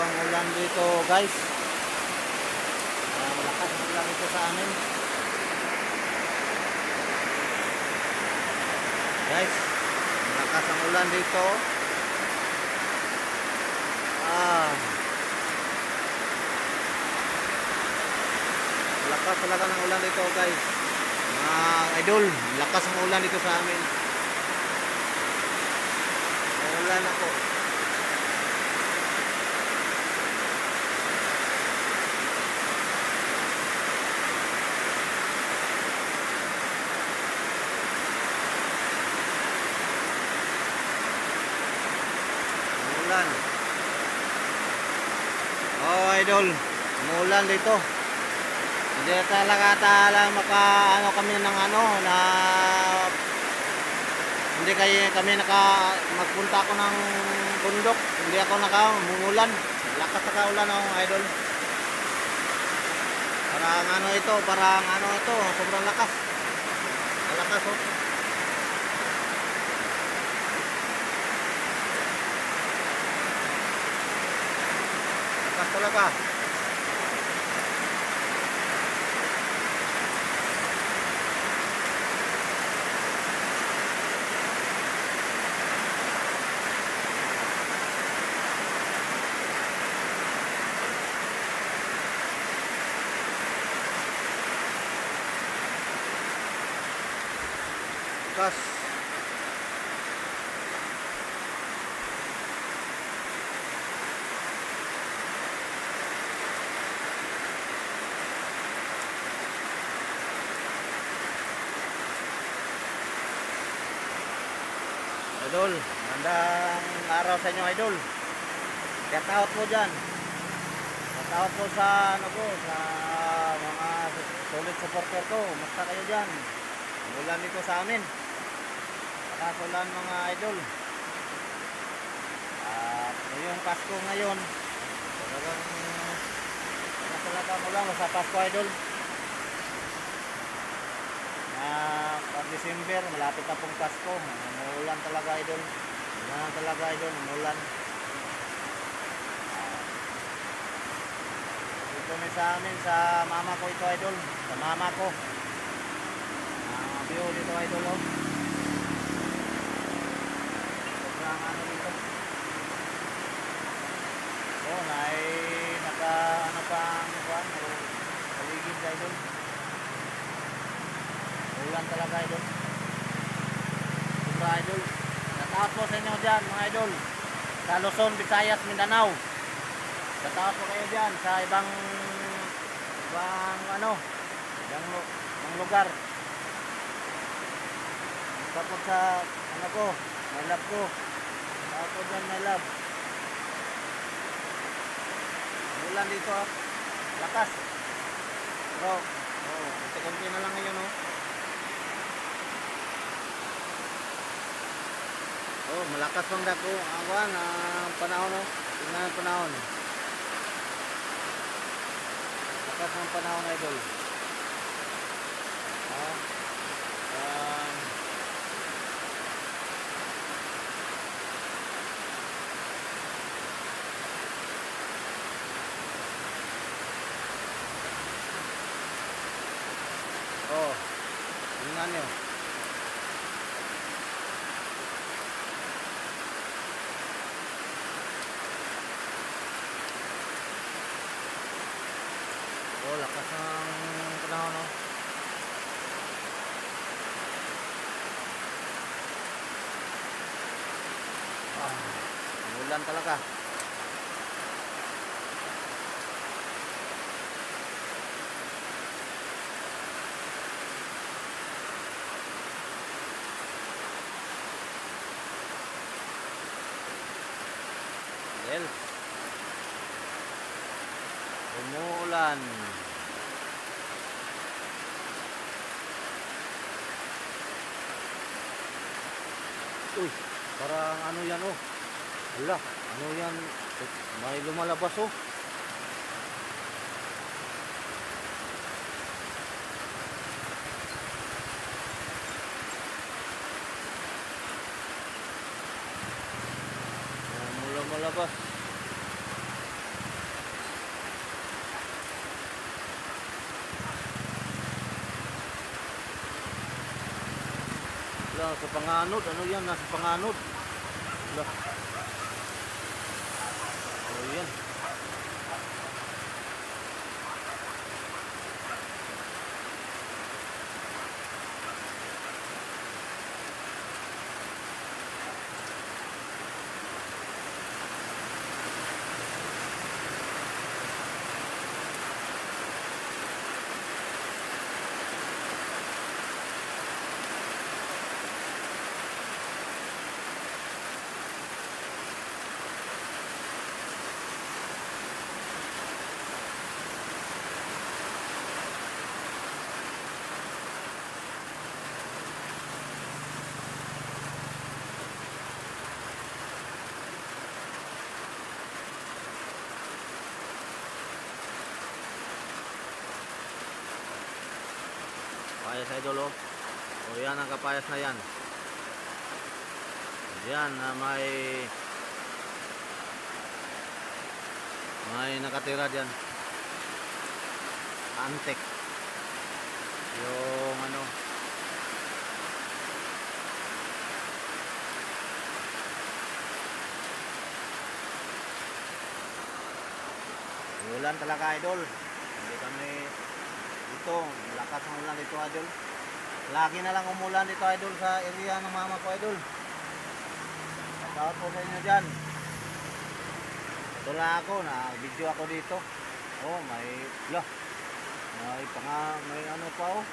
ang ulan dito guys. Malakas ang ulan dito sa amin. Guys, malakas ang ulan dito. Malakas talaga ng ulan dito guys. Mga idol, malakas ang ulan dito sa amin. Ulan ako. Ulan. Oh idol, umuulan dito. Hindi talaga maka kami ng na hindi kami magpunta ako ng bundok. Hindi ako umuulan. Lakas sa ulan idol. Parang ito, sobrang lakas. Malakas oh. Lakas talaga. Lakas. Idol, magandang araw sa inyo idol. Shout out po dyan. Shout out po sa sa mga solid supporter ko. Basta kayo dyan. Ulan dito sa amin. Ulan mga idol. At ngayong Pasko ngayon, talagang ulan sa Pasko idol. Pag December, malapit na pong Pasko. Umuulan talaga idol. Umuulan talaga idol. Umuulan. Dito na sa amin, sa mama ko ito idol. Sa mama ko. View dito idol oh. Sobrang dito. Oh, pang paligid idol. Ulan talaga idol. Sobra idol. Shoutout po sa inyo dyan mga idol. Sa Luzon, Visayas, Mindanao. Shoutout po kayo dyan sa ibang lugar. Tapos sa ko, my love ko. Tapos dyan my love. Ulan dito oh. Lakas. Pero, konti na lang ngayon oh. Oh, malakas pang dako. Panahon oh. Tingnan ang panahon. Lakas ng panahon idol. Tingnan nyo. Lakas ng panahon no. Ulan talaga. Umuulan. Uy, parang yan oh. Hala, yan? May lumalabas oh. Mula malabas. sa panganod. Ano yan? Nasa panganod. Lah. Ano yan? Kapayas idol oh. O yan ang kapayas na yan. Yan na may nakatira diyan. Antek. Yung ano. Ulan talaga idol. Hindi kami dito, malakas ang ulan dito idol. Lagi na lang umulan dito idol sa area ng mama ko idol. Shoutout po sa inyo dyan. Ito lang ako, na-video ako dito. Oh, may ano pa oh.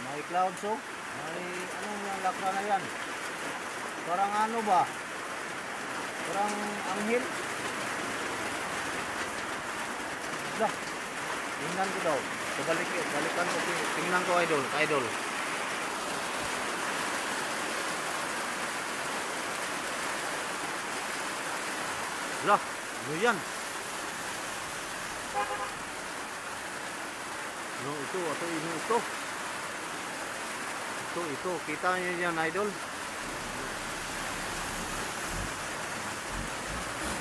May clouds oh. May ano yung lakra na yan. Parang ano ba? Parang anghel. Lah. Tingnan ko daw. So balikan ko, tingnan ko idol, idol. Lah, ano yan? No, ito, ito. Ito, kita niyo yan idol.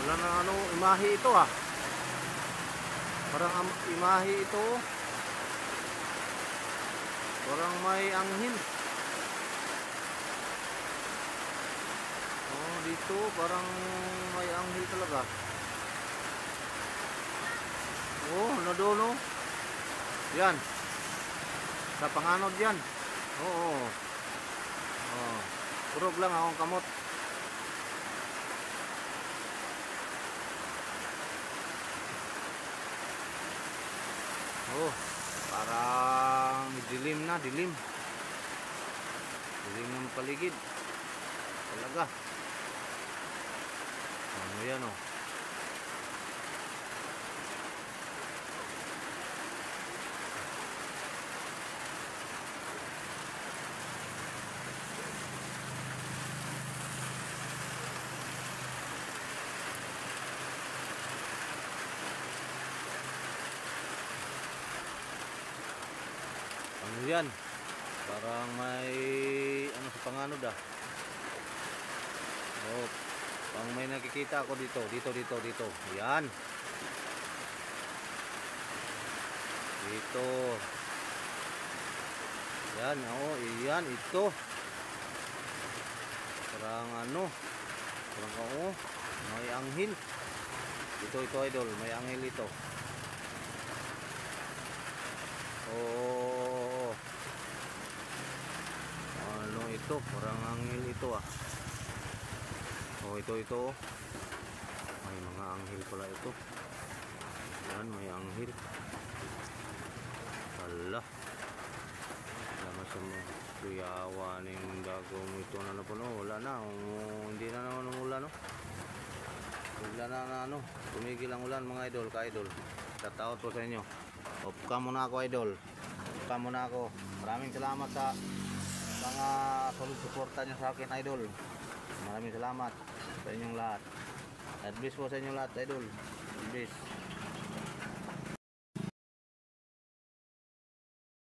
Wala na ano, imahe ito ah. Parang imahe ito. Parang may anghel. Oh, dito parang may anghel talaga. Oh, nadulo. Yan. Sa panganod yan. Oo. Oh. Purog lang akong kamot. Oh, parang dilim na, dilim. Dilim ng paligid. Talaga. Ano yan oh. Ano yan? Parang may ano sa panganod ah. Oh, pang may nakikita ako dito. Dito. Yan. Dito. Yan, oh, yan ito. Parang ano? Parang oh, may anghel. Ito idol, may anghel ito. Oh. Ano ito? Parang anghel ito ah. Oh, ito. May mga anghel pala ito. Yan, may anghel. Hala. Lama sa mga kuyawa ng dagong ito na po no. Wala na. Hindi na naman umulan no. Bigla na ano. Tumigil ang ulan mga idol, ka-idol. Shoutout po sa inyo. Off cam muna ako idol. Off cam muna ako. Maraming salamat sa mga solid suporta nyo sa akin idol. Maraming salamat sa inyong lahat. God bless po sa inyong lahat idol. God bless.